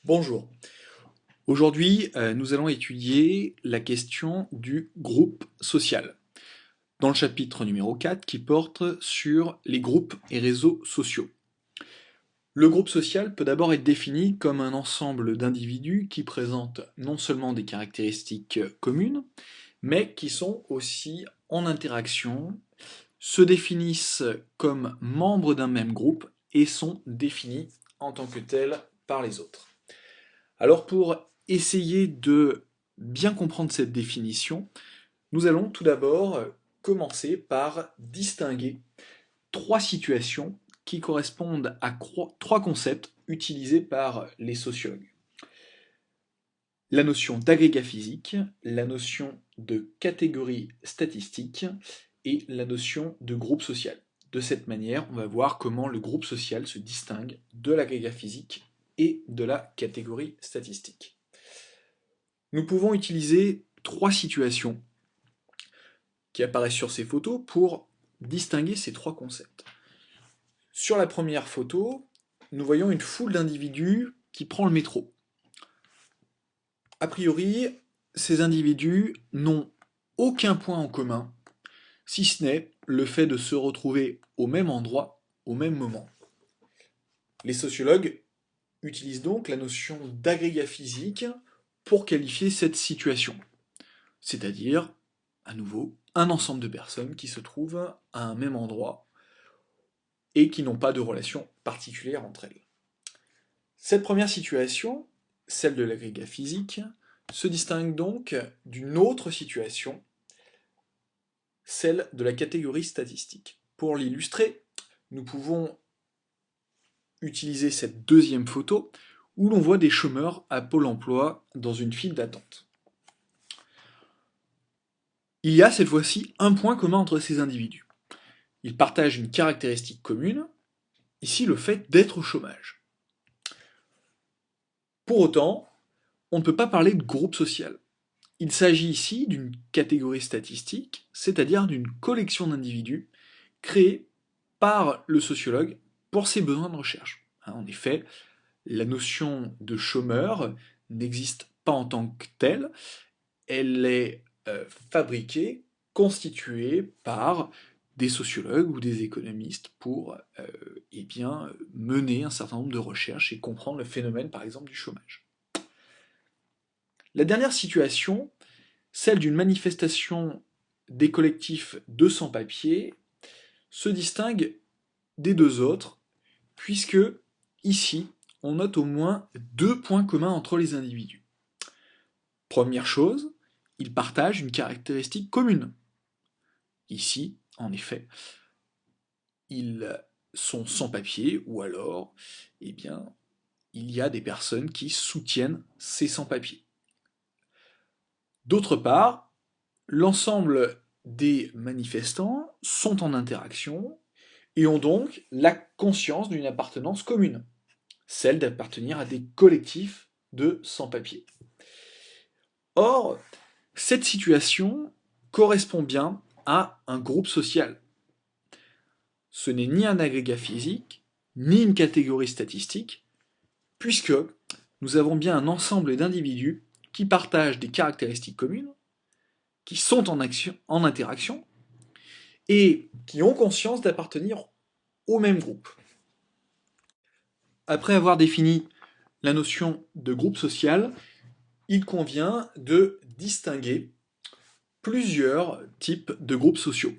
Bonjour. Aujourd'hui, nous allons étudier la question du groupe social, dans le chapitre numéro 4 qui porte sur les groupes et réseaux sociaux. Le groupe social peut d'abord être défini comme un ensemble d'individus qui présentent non seulement des caractéristiques communes, mais qui sont aussi en interaction, se définissent comme membres d'un même groupe et sont définis en tant que tels par les autres. Alors pour essayer de bien comprendre cette définition, nous allons tout d'abord commencer par distinguer trois situations qui correspondent à trois concepts utilisés par les sociologues. La notion d'agrégat physique, la notion de catégorie statistique et la notion de groupe social. De cette manière, on va voir comment le groupe social se distingue de l'agrégat physique et de la catégorie statistique. Nous pouvons utiliser trois situations qui apparaissent sur ces photos pour distinguer ces trois concepts. Sur la première photo, nous voyons une foule d'individus qui prend le métro. A priori, ces individus n'ont aucun point en commun, si ce n'est le fait de se retrouver au même endroit, au même moment. Les sociologues utilisent donc la notion d'agrégat physique pour qualifier cette situation, c'est-à-dire, à nouveau, un ensemble de personnes qui se trouvent à un même endroit et qui n'ont pas de relation particulière entre elles. Cette première situation, celle de l'agrégat physique, se distingue donc d'une autre situation, celle de la catégorie statistique. Pour l'illustrer, nous pouvons utiliser cette deuxième photo où l'on voit des chômeurs à Pôle emploi dans une file d'attente. Il y a cette fois-ci un point commun entre ces individus. Ils partagent une caractéristique commune, ici le fait d'être au chômage. Pour autant, on ne peut pas parler de groupe social. Il s'agit ici d'une catégorie statistique, c'est-à-dire d'une collection d'individus créée par le sociologue pour ses besoins de recherche. En effet, la notion de chômeur n'existe pas en tant que telle, elle est fabriquée, constituée par des sociologues ou des économistes pour mener un certain nombre de recherches et comprendre le phénomène par exemple du chômage. La dernière situation, celle d'une manifestation des collectifs de sans-papiers, se distingue des deux autres, puisque ici, on note au moins deux points communs entre les individus. Première chose, ils partagent une caractéristique commune. Ici, en effet, ils sont sans-papiers, ou alors, eh bien, il y a des personnes qui soutiennent ces sans-papiers. D'autre part, l'ensemble des manifestants sont en interaction et ont donc la conscience d'une appartenance commune, celle d'appartenir à des collectifs de sans-papiers. Or, cette situation correspond bien à un groupe social. Ce n'est ni un agrégat physique, ni une catégorie statistique, puisque nous avons bien un ensemble d'individus qui partagent des caractéristiques communes, qui sont en interaction, et qui ont conscience d'appartenir au même groupe. Après avoir défini la notion de groupe social, il convient de distinguer plusieurs types de groupes sociaux.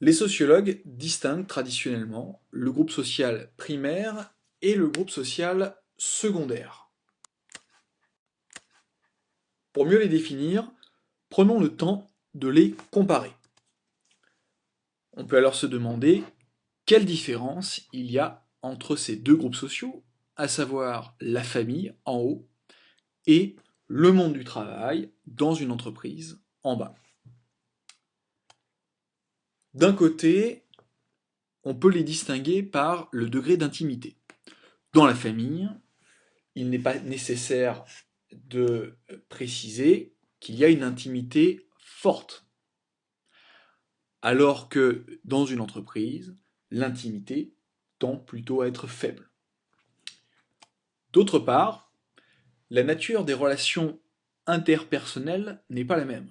Les sociologues distinguent traditionnellement le groupe social primaire et le groupe social secondaire. Pour mieux les définir, prenons le temps de les comparer. On peut alors se demander quelle différence il y a entre ces deux groupes sociaux, à savoir la famille en haut et le monde du travail dans une entreprise en bas. D'un côté, on peut les distinguer par le degré d'intimité. Dans la famille, il n'est pas nécessaire de préciser qu'il y a une intimité forte, alors que dans une entreprise, l'intimité tend plutôt à être faible. D'autre part, la nature des relations interpersonnelles n'est pas la même.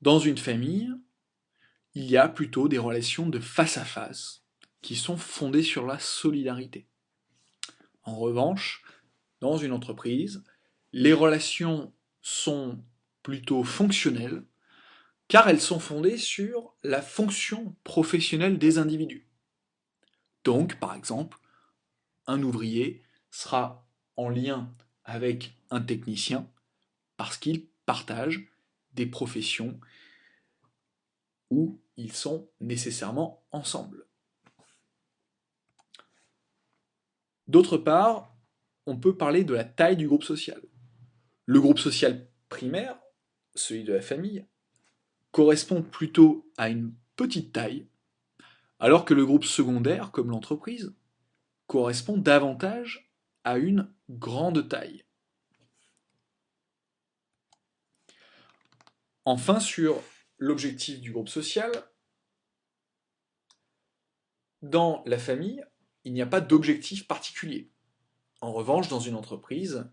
Dans une famille, il y a plutôt des relations de face à face qui sont fondées sur la solidarité. En revanche, dans une entreprise, les relations sont plutôt fonctionnelles car elles sont fondées sur la fonction professionnelle des individus. Donc, par exemple, un ouvrier sera en lien avec un technicien parce qu'ils partagent des professions où ils sont nécessairement ensemble. D'autre part, on peut parler de la taille du groupe social. Le groupe social primaire, celui de la famille, correspond plutôt à une petite taille, alors que le groupe secondaire, comme l'entreprise, correspond davantage à une grande taille. Enfin, sur l'objectif du groupe social, dans la famille, il n'y a pas d'objectif particulier. En revanche, dans une entreprise,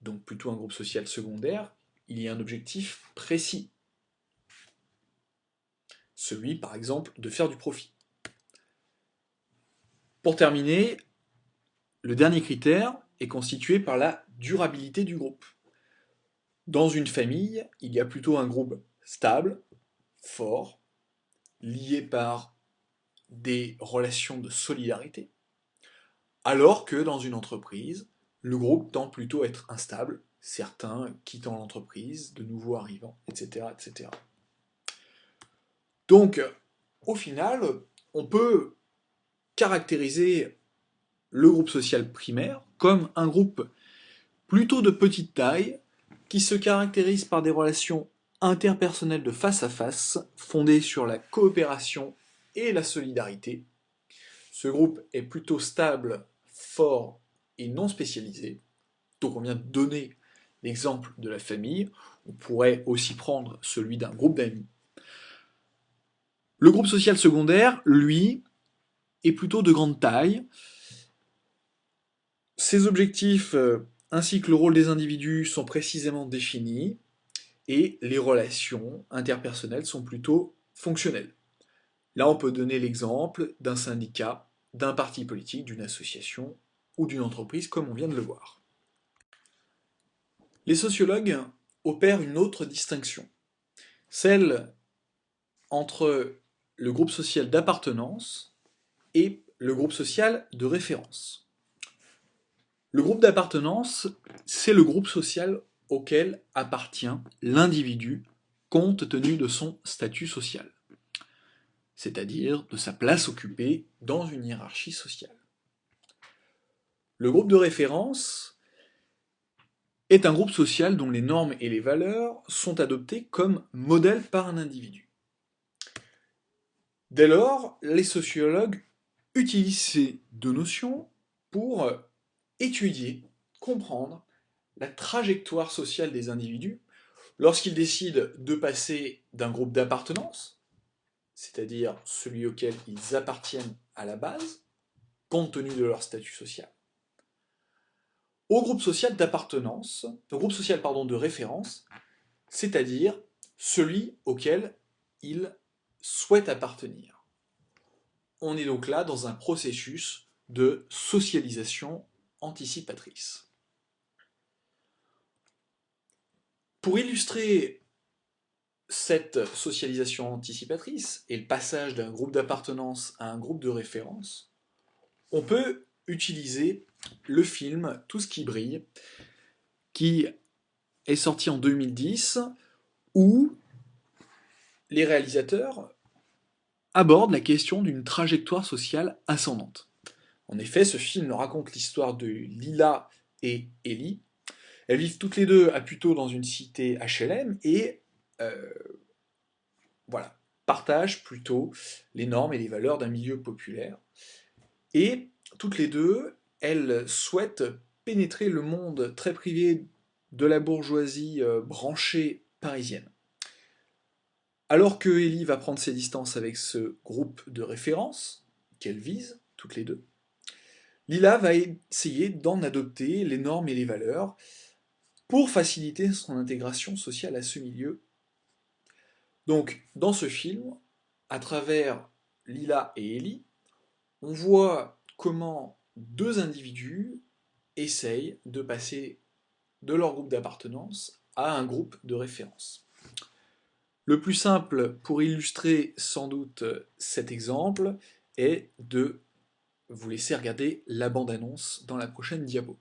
donc plutôt un groupe social secondaire, il y a un objectif précis. Celui, par exemple, de faire du profit. Pour terminer, le dernier critère est constitué par la durabilité du groupe. Dans une famille, il y a plutôt un groupe stable, fort, lié par des relations de solidarité, alors que dans une entreprise, le groupe tend plutôt à être instable, certains quittant l'entreprise, de nouveaux arrivants, etc., etc. Donc, au final, on peut caractériser le groupe social primaire comme un groupe plutôt de petite taille, qui se caractérise par des relations interpersonnelles de face à face, fondées sur la coopération et la solidarité. Ce groupe est plutôt stable, fort et non spécialisé. Donc on vient de donner l'exemple de la famille, on pourrait aussi prendre celui d'un groupe d'amis. Le groupe social secondaire, lui, est plutôt de grande taille. Ses objectifs ainsi que le rôle des individus sont précisément définis et les relations interpersonnelles sont plutôt fonctionnelles. Là, on peut donner l'exemple d'un syndicat, d'un parti politique, d'une association ou d'une entreprise, comme on vient de le voir. Les sociologues opèrent une autre distinction, celle entre le groupe social d'appartenance et le groupe social de référence. Le groupe d'appartenance, c'est le groupe social auquel appartient l'individu compte tenu de son statut social, c'est-à-dire de sa place occupée dans une hiérarchie sociale. Le groupe de référence est un groupe social dont les normes et les valeurs sont adoptées comme modèles par un individu. Dès lors, les sociologues utilisent ces deux notions pour étudier, comprendre la trajectoire sociale des individus lorsqu'ils décident de passer d'un groupe d'appartenance, c'est-à-dire celui auquel ils appartiennent à la base, compte tenu de leur statut social, au groupe social d'appartenance, au groupe social de référence, c'est-à-dire celui auquel ils souhaitent appartenir. On est donc là dans un processus de socialisation anticipatrice. Pour illustrer cette socialisation anticipatrice et le passage d'un groupe d'appartenance à un groupe de référence, on peut utiliser le film Tout ce qui brille, qui est sorti en 2010, où les réalisateurs abordent la question d'une trajectoire sociale ascendante. En effet, ce film raconte l'histoire de Lila et Ellie. Elles vivent toutes les deux à Puteaux dans une cité HLM et voilà, partagent plutôt les normes et les valeurs d'un milieu populaire. Et toutes les deux, elles souhaitent pénétrer le monde très privé de la bourgeoisie branchée parisienne. Alors que Ellie va prendre ses distances avec ce groupe de référence, qu'elle vise, toutes les deux, Lila va essayer d'en adopter les normes et les valeurs pour faciliter son intégration sociale à ce milieu. Donc, dans ce film, à travers Lila et Ellie, on voit comment deux individus essayent de passer de leur groupe d'appartenance à un groupe de référence. Le plus simple pour illustrer sans doute cet exemple est de vous laisser regarder la bande-annonce dans la prochaine diapo.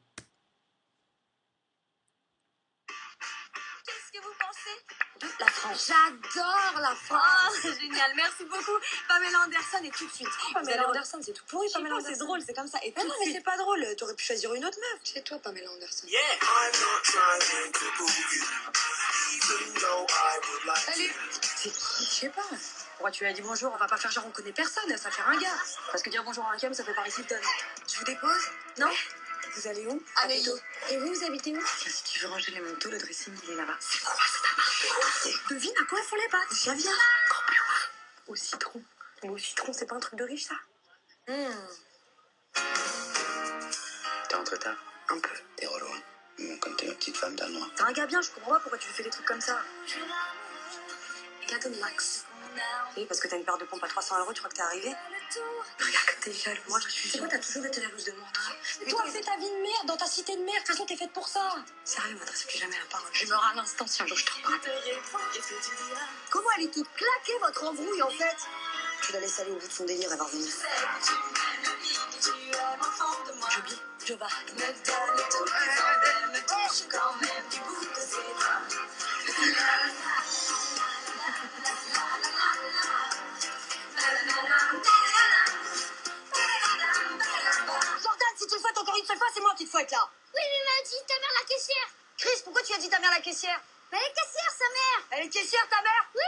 Qu'est-ce que vous pensez de la France? J'adore la France. Oh, c'est génial, merci beaucoup. Pamela Anderson et tout de suite. Pamela Anderson, c'est tout pourri. Pamela Anderson, c'est drôle, c'est comme ça. Et non, mais c'est pas drôle. T'aurais pu choisir une autre meuf. C'est toi, Pamela Anderson. Yeah. Salut. C'est qui? Je sais pas. Pourquoi tu lui as dit bonjour? On va pas faire genre on connaît personne, ça fait ringard. Parce que dire bonjour à un cam, ça fait Paris Hilton. Je vous dépose? Non? Vous allez où? À Neuilly. Et vous habitez où? Tiens, si tu veux ranger les manteaux, le dressing, il est là-bas. C'est quoi cet appart? Devine à quoi elles font les pâtes? Caviar. Encore plus ouf. Au citron. Mais au citron, c'est pas un truc de riche, ça? T'es rentré tard? Un peu. T'es relou, hein? Comme t'es une petite femme danois. T'es un gars bien, je comprends pas pourquoi tu fais des trucs comme ça. Cadeau de Max. Oui, parce que t'as une paire de pompes à 300 €, tu crois que t'es arrivé? Regarde comme t'es jaloux. Moi, je suis. C'est quoi, t'as toujours été jalouse de moi, toi? Mais toi, fais ta vie de merde dans ta cité de merde. De toute façon, t'es faite pour ça. Sérieux, m'adresse plus jamais la parole. Je meurs à l'instant si un jour je te reparle. Comment elle est toute claquée, votre embrouille, en fait? Tu la laisses aller au bout de son délire, elle va revenir. Joby, Joba. Jordan, si tu le fouettes encore une seule fois, c'est moi qui te fouette là. Oui, mais m'a dit ta mère la caissière. Chris, pourquoi tu as dit ta mère la caissière? Mais elle est caissière, sa mère. Elle est caissière, ta mère? Oui.